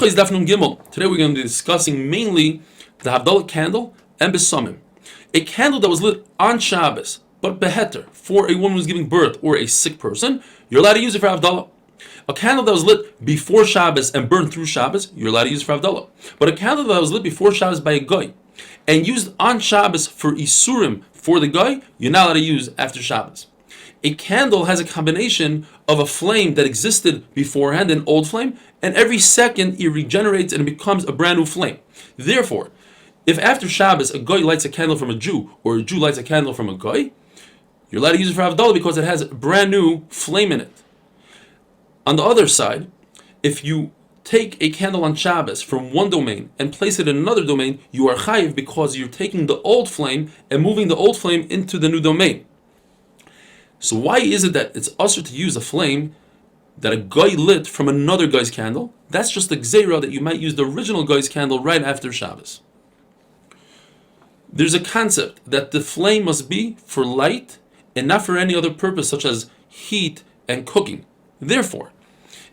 Berachos Daf Nun Gimel. Today we're going to be discussing mainly the Havdalah candle and Besamim. A candle that was lit on Shabbos, but beheter, for a woman who's giving birth or a sick person, you're allowed to use it for Havdalah. A candle that was lit before Shabbos and burned through Shabbos, you're allowed to use it for Havdalah. But a candle that was lit before Shabbos by a guy and used on Shabbos for Isurim for the guy, you're not allowed to use after Shabbos. A candle has a combination of a flame that existed beforehand, an old flame, and every second it regenerates and it becomes a brand new flame. Therefore, if after Shabbos a guy lights a candle from a Jew, or a Jew lights a candle from a guy, you're allowed to use it for Havdalah because it has a brand new flame in it. On the other side, if you take a candle on Shabbos from one domain and place it in another domain, you are chayiv because you're taking the old flame and moving the old flame into the new domain. So why is it that it's usher to use a flame that a guy lit from another guy's candle? That's just the gzeira that you might use the original guy's candle right after Shabbos. There's a concept that the flame must be for light and not for any other purpose such as heat and cooking. Therefore,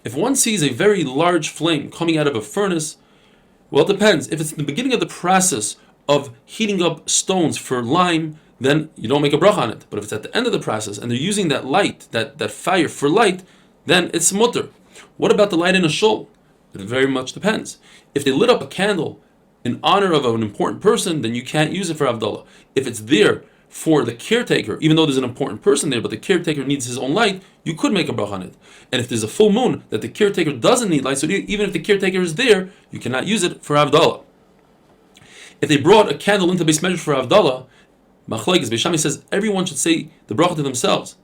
if one sees a very large flame coming out of a furnace, well, it depends. If it's in the beginning of the process of heating up stones for lime, then you don't make a bracha on it. But if it's at the end of the process and they're using that light, that fire for light, then it's mutter. What about the light in a shul? It very much depends. If they lit up a candle in honor of an important person, then you can't use it for Havdalah. If it's there for the caretaker, even though there's an important person there, but the caretaker needs his own light, you could make a bracha on it. And if there's a full moon that the caretaker doesn't need light, so even if the caretaker is there, you cannot use it for Havdalah. If they brought a candle into Beis Medrash for Havdalah, Machlokes, Beis Shammai says everyone should say the bracha to themselves,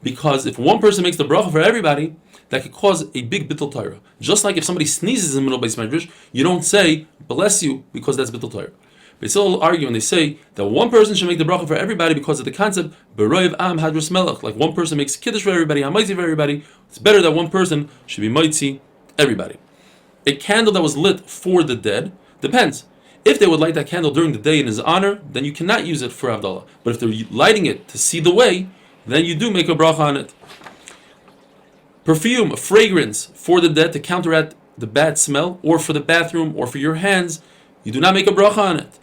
because if one person makes the bracha for everybody, that could cause a big bittul Torah. Just like if somebody sneezes in the middle of Beis Medrash, you don't say bless you because that's bittul Torah. Beis Hillel argue and they say that one person should make the bracha for everybody because of the concept Beroiv Am Hadrus Melech, like one person makes kiddush for everybody, Hamaitzi for everybody. It's better that one person should be Maitzi everybody. A candle that was lit for the dead depends. If they would light that candle during the day in his honor, then you cannot use it for Havdalah. But if they're lighting it to see the way, then you do make a bracha on it. Perfume, a fragrance for the dead to counteract the bad smell, or for the bathroom, or for your hands, you do not make a bracha on it.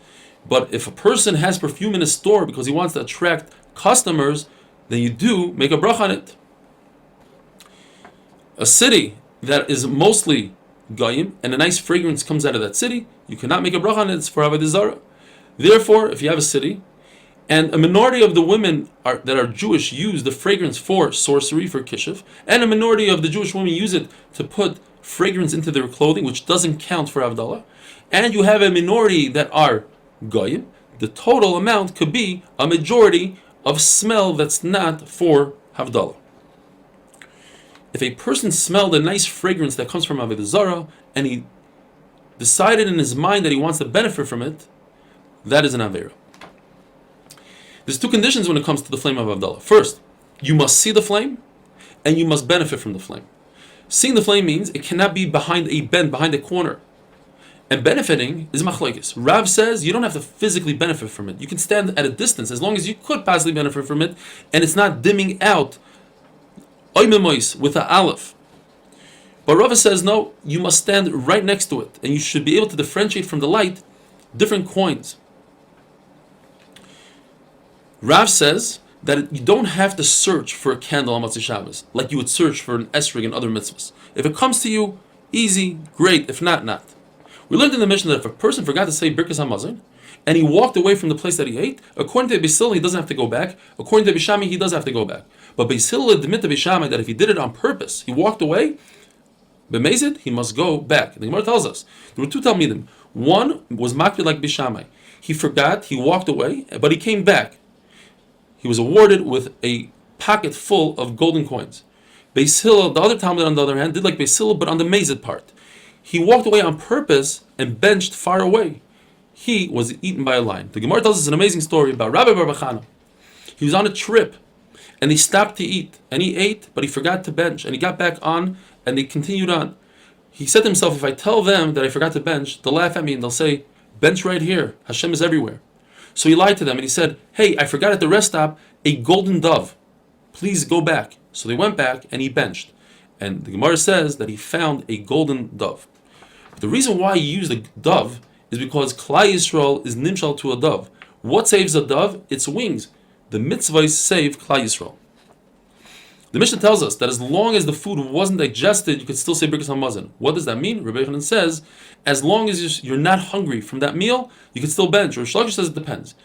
But if a person has perfume in his store because he wants to attract customers, then you do make a bracha on it. A city that is mostly goyim and a nice fragrance comes out of that city, you cannot make a bracha on it. It's for avodah zarah. Therefore, if you have a city and a minority of the women that are Jewish use the fragrance for sorcery, for kishuf, and a minority of the Jewish women use it to put fragrance into their clothing, which doesn't count for Havdalah, and you have a minority that are goyim, the total amount could be a majority of smell that's not for Havdalah. If a person smelled a nice fragrance that comes from avodah zarah and he decided in his mind that he wants to benefit from it, that is an avera. There's two conditions when it comes to the flame of Havdalah. First, you must see the flame and you must benefit from the flame. Seeing the flame means it cannot be behind a bend, behind a corner. And benefiting is machlokes. Rav says you don't have to physically benefit from it. You can stand at a distance as long as you could possibly benefit from it and it's not dimming out with the aleph. But Rava says no, you must stand right next to it and you should be able to differentiate from the light different coins. Rav says that you don't have to search for a candle on Motzei Shabbos like you would search for an esrog and other mitzvahs. If it comes to you, easy, great. If not, not. We learned in the Mishnah that if a person forgot to say Birkas HaMazon and he walked away from the place that he ate, according to Beis Hillel, he doesn't have to go back. According to Beis Shammai, he does have to go back. But Beis Hillel admit to Beis Shammai that if he did it on purpose, he walked away, b'mezid, he must go back. The Gemara tells us there were two Talmidim. One was makpid like Beis Shammai. He forgot, he walked away, but he came back. He was awarded with a pocket full of golden coins. Beis Hillel, the other Talmud on the other hand, did like Beis Hillel, but on the mezid part. He walked away on purpose and benched far away. He was eaten by a lion. The Gemara tells us an amazing story about Rabbi Bar Bachana. He was on a trip and he stopped to eat and he ate, but he forgot to bench and he got back on and they continued on. He said to himself, if I tell them that I forgot to bench, they'll laugh at me and they'll say, bench right here. Hashem is everywhere. So he lied to them and he said, hey, I forgot at the rest stop a golden dove. Please go back. So they went back and he benched. And the Gemara says that he found a golden dove. But the reason why you use the dove is because Klal Yisrael is nimshal to a dove. What saves a dove? Its wings. The mitzvahs save Klal Yisrael. The Mishnah tells us that as long as the food wasn't digested, you could still say Berachos Hamazon. What does that mean? Rabbi Yochanan says, as long as you're not hungry from that meal, you can still bench. Or Shlagish says it depends.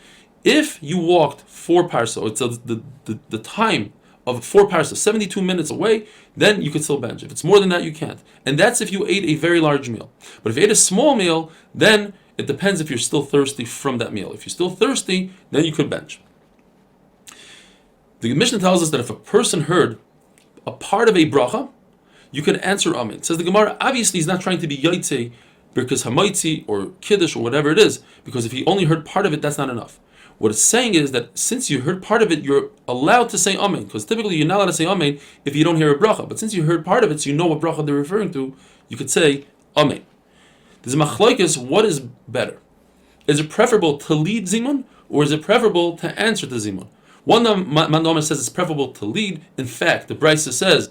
If you walked 4 parsa, it's the time of 4 parsa, 72 minutes away, then you could still bench. If it's more than that, you can't. And that's if you ate a very large meal. But if you ate a small meal, then it depends if you're still thirsty from that meal. If you're still thirsty, then you could bench. The Mishnah tells us that if a person heard a part of a bracha, you could answer Amen. It says the Gemara, obviously he's not trying to be Yaitse, Birkas Hamaitzi, or Kiddush, or whatever it is, because if he only heard part of it, that's not enough. What it's saying is that since you heard part of it, you're allowed to say Amen, because typically you're not allowed to say Amen if you don't hear a bracha. But since you heard part of it, so you know what bracha they're referring to, you could say Amen. There's a machlokes, what is better? Is it preferable to lead Zimun, or is it preferable to answer the Zimun? One Mandomer says it's preferable to lead. In fact, the Brisa says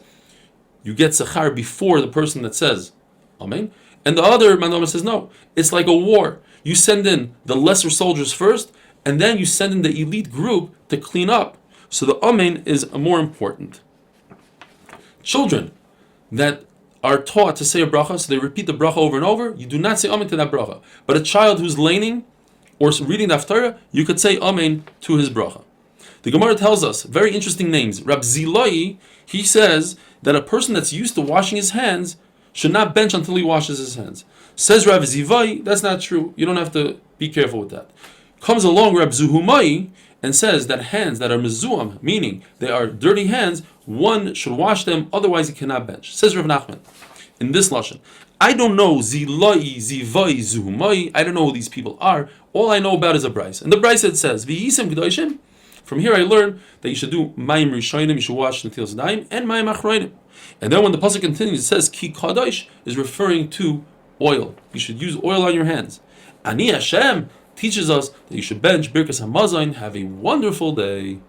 you get Sechar before the person that says Amen. And the other Mandomer says no. It's like a war. You send in the lesser soldiers first, and then you send in the elite group to clean up. So the Amen is more important. Children that are taught to say a bracha, so they repeat the bracha over and over, you do not say Amen to that bracha. But a child who's laning or reading the Haftarah, you could say Amen to his bracha. The Gemara tells us very interesting names. Rab Zilai, he says that a person that's used to washing his hands should not bench until he washes his hands. Says Rab Zivai, that's not true. You don't have to be careful with that. Comes along Rab Zuhumai and says that hands that are mezuam, meaning they are dirty hands, one should wash them, otherwise he cannot bench. Says Rav Nachman in this lashon, I don't know Zilai, Zivai, Zuhumai. I don't know who these people are. All I know about is a Bryce. And the Bryce it says, V'yisem Kedoshim. From here I learned that you should do Mayim Rishonim, you should wash Netilas Yadayim, and Mayim Achronim. And then when the pasuk continues, it says Ki Kadosh is referring to oil. You should use oil on your hands. Ani Hashem teaches us that you should bench Birkas Hamazon. Have a wonderful day.